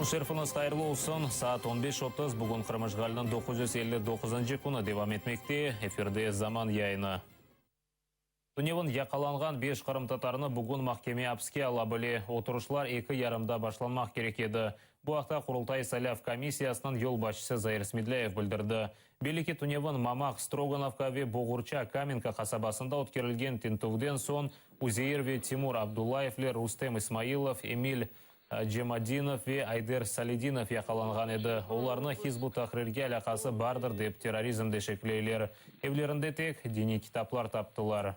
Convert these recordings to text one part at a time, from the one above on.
Шерфіңіз қайырлы olsun. Saat 15:30 бүгін Қырмыжғалының 959 күні девам етмекте. Эфирде заман яйыны. Түневін яқаланған 5 қырым татарыны бүгін махкеме апске ала біле. Отырушылар 2:30-да башланмақ керек еді. Бұл ақта Құрылтай Саляв комиссиясының ел башысы Заир Смедляев білдірді. Белеке Түневін Мамақ, Строгановка ве Боғурча, Каменка қасабасында өткерілген тентугден сон Узеир Тимур Абдуллаевлер, Рустем Исмаилов, Эмиль Джемадинов ве Айдер Салидинов яқаланған еді. Оларны Хизбу Тахрирге алақасы бардыр деп терроризмде шеклейлер. Евлерінде тек діни китаплар таптылар.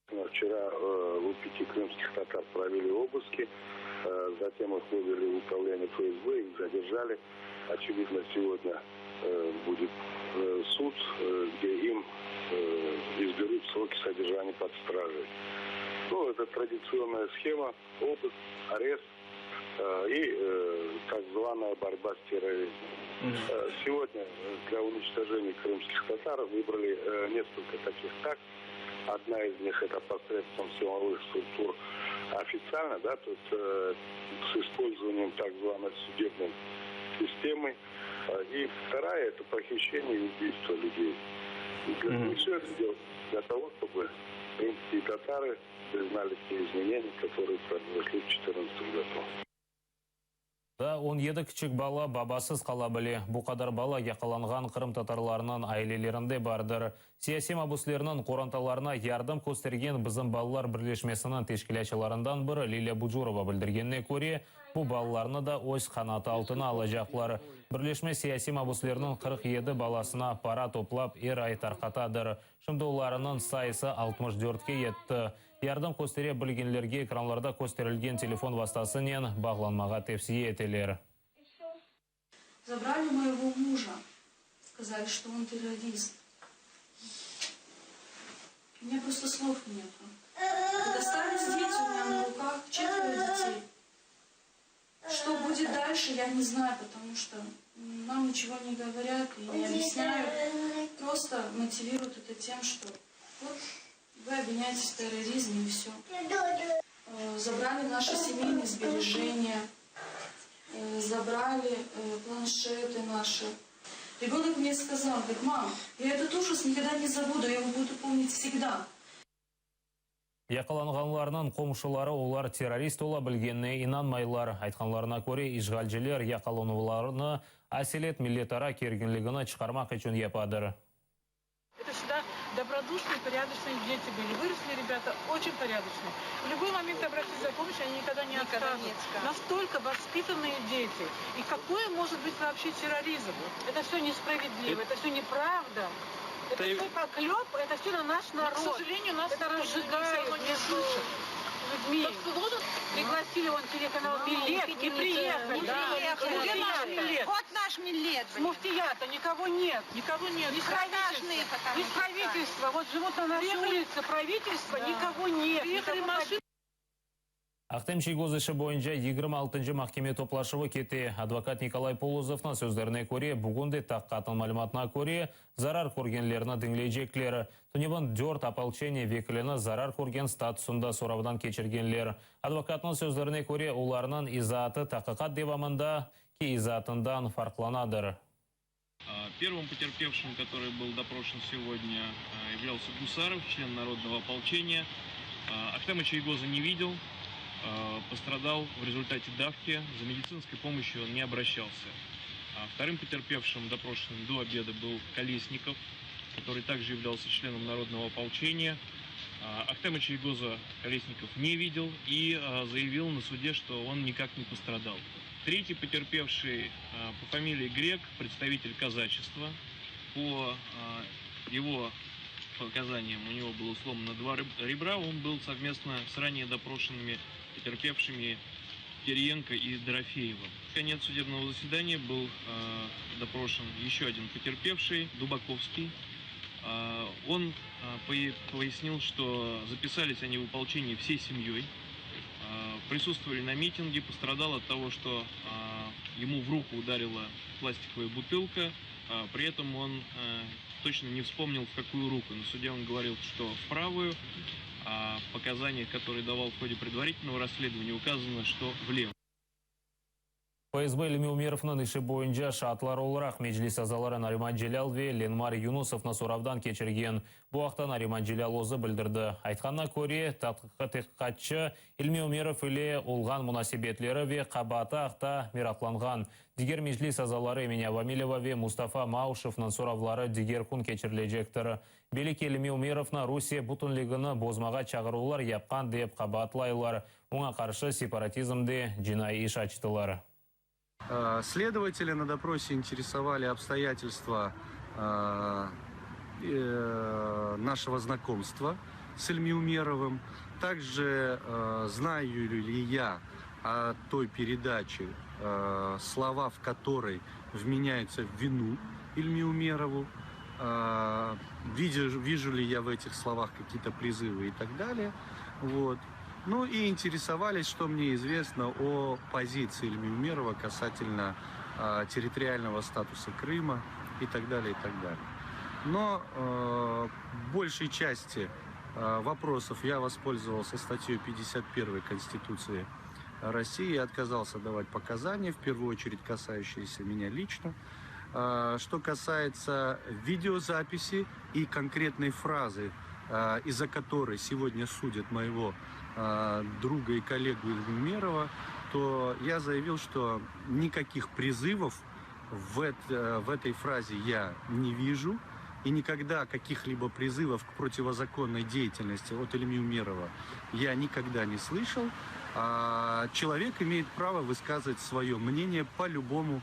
Вчера у 5 крымских татар провели обыски, затем их вывели в управление ФСБ, их задержали. Очевидно, сегодня будет суд, где им изберут сроки содержания под стражей. Ну, это традиционная схема, обыск, арест и так званая борьба с терроризмом. Сегодня для уничтожения крымских татар выбрали несколько таких тактик. Одна из них это посредством силовых структур официально, да, то есть с использованием так званой судебной системы. И вторая это похищение и убийство людей. И все это делается для того, чтобы крымские татары признали те изменения, которые произошли в 2014 году. Да, 17 кішік бала бабасыз қала біле. Бұл қадар бала яқаланған Қырым татарларынан айлелерінде бардыр. Сияси мабуслерінің қоранталарына ярдым көстерген біздің балалар бірлешмесінің тешкілячыларынан бірі Лилия Буджурова білдіргенне көре, бұл балаларны да өз қанаты алтына алажақлар. Бірлешме сияси мабуслерінің 47 баласына пара топлап ай тарқатадыр. Шымды оларының сайысы 64-ке етті. Ярдым көстере білгенлерге экранларда көстерілген телефон вастасынен бағланмаға тепсие етелер. Забрали моего мужа. Сказали, что он террорист. У меня просто слов нету. Достались дети у меня на руках, 4 детей. Что будет дальше, я не знаю, потому что нам ничего не говорят и не объясняют. Просто мотивируют это тем, что вот вы обвиняетесь в терроризме и все. Забрали наши семейные сбережения, забрали планшеты наши. Ребенок мне сказал, говорит, мам, я этот ужас никогда не забуду, я его буду помнить всегда. Яқаланғанларының қомшылары олар террорист ола білгеніне инанмайлар. Айтқанларына көре ишғалжелер яқалануларыны әселет миллетара кергенлігіні чықармақ үшін епадыр. Это всегда добродушные, порядочные дети были. Выросли ребята очень порядочные. В любой момент обратиться за помощью, они никогда не откажут. Настолько воспитанные дети. И какое может быть вообще терроризм? Это все несправедливо, это все неправда. Это все поклеп, это все на наш народ. Но, к сожалению, нас это разжигает между людьми. Пригласили вон телеканал «Милет» и приехали. Где наш «Милет»? Вот наш «Милет». С муфтията никого нет. Никого нет. Ни правительства. Вот живут на нашей улице. Правительства никого нет. Приехали машины. Ақтем Чайгозышы бойынша 26-й махкеме топлашывы кете. Адвокат Николай Полозовның сөздеріне көре, бүгінді таққатын малыматына көре, зарар көргенлеріні діңлейджеклері. Түнебін 4 ополчение векіліні зарар көрген статусында соравдан кечіргенлер. Адвокатның сөздеріне көре, оларының изаты таққат девамында ки изатындан фарқланадыр. Первым потерпевшим, который был допрошен сегодня, являлся Гусаров, член народного ополчения. Ахтема Чайгоза не видел. Пострадал в результате давки, за медицинской помощью он не обращался. Вторым потерпевшим, допрошенным до обеда, был Колесников, который также являлся членом народного ополчения. Ахтема Чайгоза Колесников не видел и заявил на суде, что он никак не пострадал. Третий потерпевший по фамилии Грек, представитель казачества. По его показаниям у него было сломано 2 ребра, он был совместно с ранее допрошенными потерпевшими Кириенко и Дорофеевым. В конец судебного заседания был допрошен еще один потерпевший, Дубаковский. Он пояснил, что записались они в ополчении всей семьей, присутствовали на митинге, пострадал от того, что ему в руку ударила пластиковая бутылка, при этом он точно не вспомнил, в какую руку. На суде он говорил, что в правую, а в показаниях, которые давал в ходе предварительного расследования, указано, что в левую. ФСБ Илми Умеровның иши боюнча шартлар олырақ Меджлис азалары Нариман Желялве Ленмар Юнусовны суравдан кечирген. Бу вакытта Нариман Желялозы билдирди. Айтканына көре, тадқиқатчы Илми Умеров иле олган мунасибетлери ве кабаты акта миракланган. Дигер Меджлис азалары Эминя Вамилева ве Мустафа Маушевның суравлары дигер күн кечирилежектир. Белик Илми Умеровна Русия бутунлигini бозмага чагыруулар япкан деп кабатлайлар. Уңа каршы сепаратизмде жинай иш ачтылар. Следователи на допросе интересовали обстоятельства нашего знакомства с Ильми Умеровым. Также знаю ли я о той передаче, слова в которой вменяются в вину Ильми Умерову, вижу ли я в этих словах какие-то призывы и так далее. Вот. Ну и интересовались, что мне известно о позиции Ильми Умерова касательно территориального статуса Крыма и так далее, и так далее. Но в большей части вопросов я воспользовался статьей 51 Конституции России и отказался давать показания, в первую очередь касающиеся меня лично. Что касается видеозаписи и конкретной фразы, из-за которой сегодня судят моего друга и коллегу Ильми Умерова, то я заявил, что никаких призывов в этой фразе я не вижу. И никогда каких-либо призывов к противозаконной деятельности от Ильми Умерова я никогда не слышал. Человек имеет право высказывать свое мнение по любому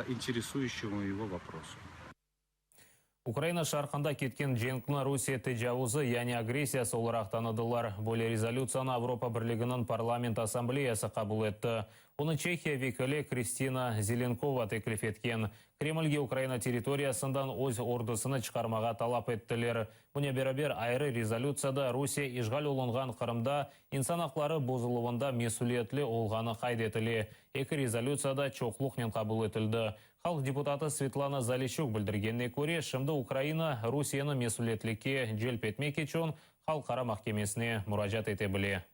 интересующему его вопросу. Украина шарқында кеткен женкна Русия тежавузы, яғни агрессиясы оларақ таныдылар. Более резолюцияны Европа Бірлігінің парламент ассамблеясы қабыл етті. Оны Чехия векілі Кристина Зеленкова теклиф еткен. Кремльге Украина территориясындан өз ордысыны чықармаға талап еттілер. Бұне берабер айры резолюцияда Русия ишғал олынған Қырымда инсан ақлары бозылуында месулиетлі олғаны қайдетілі. Екі резолюцияда чоқлықнен қабыл етілді. Халық депутаты Светлана Залищук білдіргенне көре, шымды Украина Русияны месулиетлікке желп етмек үшін халықара махкемесіне мұражат ете біле.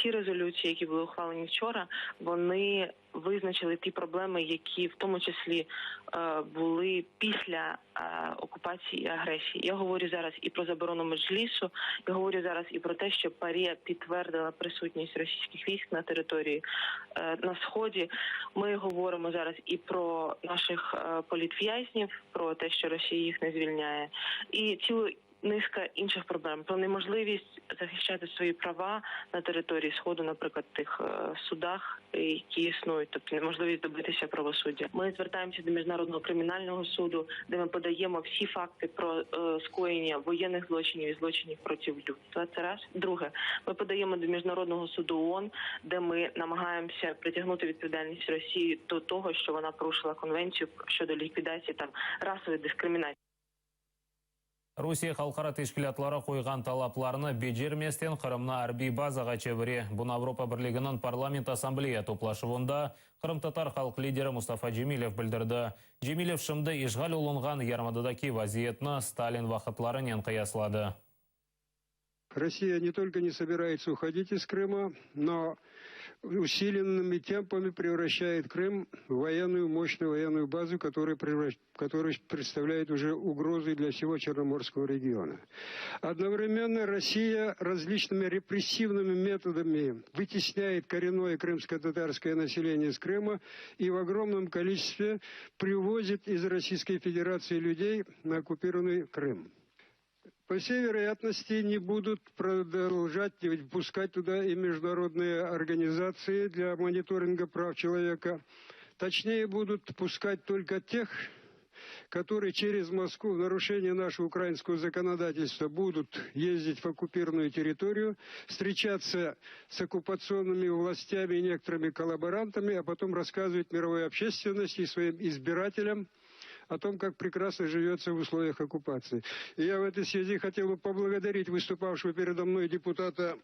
Ці резолюції, які були ухвалені вчора, вони визначили ті проблеми, які в тому числі були після окупації і агресії. Я говорю зараз і про заборону Меджлісу, я говорю зараз і про те, що ПАРЄ підтвердила присутність російських військ на території на Сході. Ми говоримо зараз і про наших політв'язнів, про те, що Росія їх не звільняє, і цілу низка інших проблем. Про неможливість захищати свої права на території Сходу, наприклад, в тих судах, які існують, тобто неможливість добитися правосуддя. Ми звертаємося до Міжнародного кримінального суду, де ми подаємо всі факти про скоєння воєнних злочинів і злочинів проти людства. Це раз. Друге, ми подаємо до Міжнародного суду ООН, де ми намагаємося притягнути відповідальність Росії до того, що вона порушила конвенцію щодо ліквідації расової дискримінації. Русия халқара тешкілатлары қойған талапларыны бежерместен Қырымна арби базаға чебіре. Бұны Европа Бірлігінің парламент ассамблея топлашуында Қырым-татар халық лидері Мустафа Джемилев білдірді. Джемилев шымды ишғал олынған ярмадыдаки вазиетні Сталин вақытларын қияслады. Россия не только не собирается уходить из Крыма, но усиленными темпами превращает Крым в мощную военную базу, которая представляет уже угрозу для всего Черноморского региона. Одновременно Россия различными репрессивными методами вытесняет коренное крымско-татарское население из Крыма и в огромном количестве привозит из Российской Федерации людей на оккупированный Крым. По всей вероятности, не будут продолжать впускать туда и международные организации для мониторинга прав человека. Точнее, будут пускать только тех, которые через Москву в нарушение нашего украинского законодательства будут ездить в оккупированную территорию, встречаться с оккупационными властями и некоторыми коллаборантами, а потом рассказывать мировой общественности и своим избирателям о том, как прекрасно живется в условиях оккупации. И я в этой связи хотел бы поблагодарить выступавшего передо мной депутата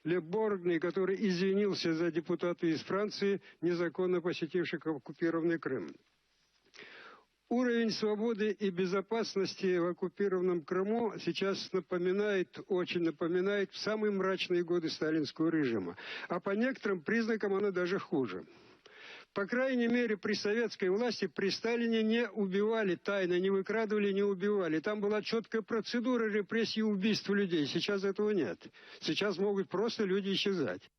Ле Боргни, который извинился за депутата из Франции, незаконно посетивших оккупированный Крым. Уровень свободы и безопасности в оккупированном Крыму сейчас очень напоминает самые мрачные годы сталинского режима. А по некоторым признакам она даже хуже. По крайней мере, при советской власти, при Сталине не убивали тайно, не выкрадывали, не убивали. Там была четкая процедура репрессий и убийств людей. Сейчас этого нет. Сейчас могут просто люди исчезать.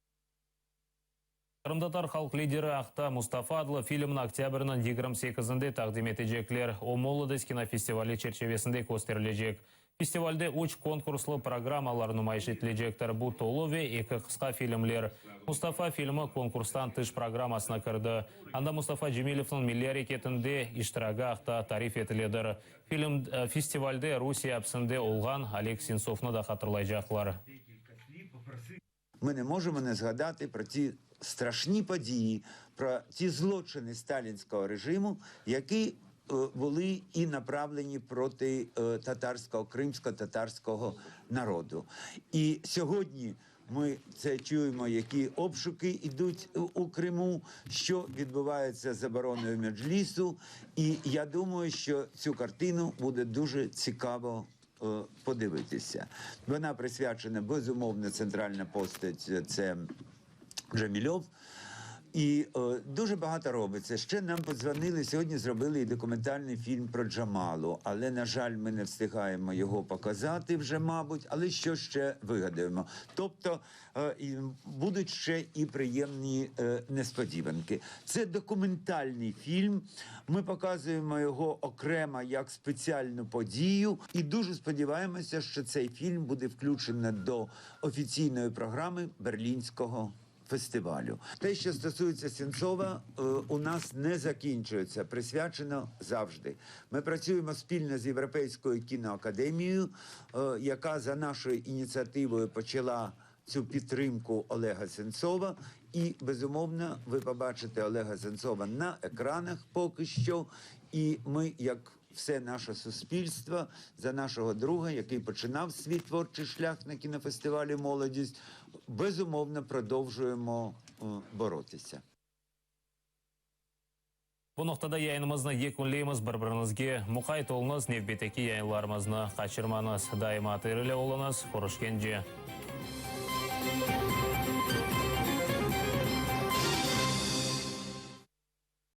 Кырымдатар халық лидері Ақта Мустафа адлы фильмін октябрьнің 28-інде тақдим етежеклер. О молодость кинофестивалі черчевесінде көстерілежек. Фестивальде үш конкурслы программалар нумайыш етілежектір. Бұл толове екі қысқа фильмлер. Мустафа фильмі конкурстан тыш программасына кірді. Анда Мустафа Джемилевтің милли әрекетінде иштирагы Ақта тариф етіледір. Фильм фестивальде Русия апсында олған Олег Сенцовны да хатırlayacaklar. Ми не можемо не згадати про ті страшні події, про ті злочини сталінського режиму, які були і направлені проти татарського, кримсько-татарського народу. І сьогодні ми це чуємо, які обшуки йдуть у Криму, що відбувається з забороною Меджлісу. І я думаю, що цю картину буде дуже цікаво подивитися. Вона присвячена, безумовно, центральна постать – це Джемільов. І дуже багато робиться. Ще нам подзвонили, сьогодні зробили і документальний фільм про Джамалу. Але, на жаль, ми не встигаємо його показати вже, мабуть. Але що ще вигадаємо? Тобто будуть ще і приємні несподіванки. Це документальний фільм. Ми показуємо його окремо як спеціальну подію. І дуже сподіваємося, що цей фільм буде включено до офіційної програми Берлінського фестивалю. Те, що стосується Сенцова, у нас не закінчується, присвячено завжди. Ми працюємо спільно з Європейською кіноакадемією, яка за нашою ініціативою почала цю підтримку Олега Сенцова. І, безумовно, ви побачите Олега Сенцова на екранах поки що. І ми, як все наше суспільство, за нашого друга, який починав свій творчий шлях на кінофестивалі «Молодість», безумовно продовжуємо боротися. Бұл ноқтада яйынымызны екінлейміз бір-біріңізге. Мұқай толыңыз, невбетекі яйынларымызны қачырмаңыз. Дайыма тірілі олыңыз. Қорышкенже.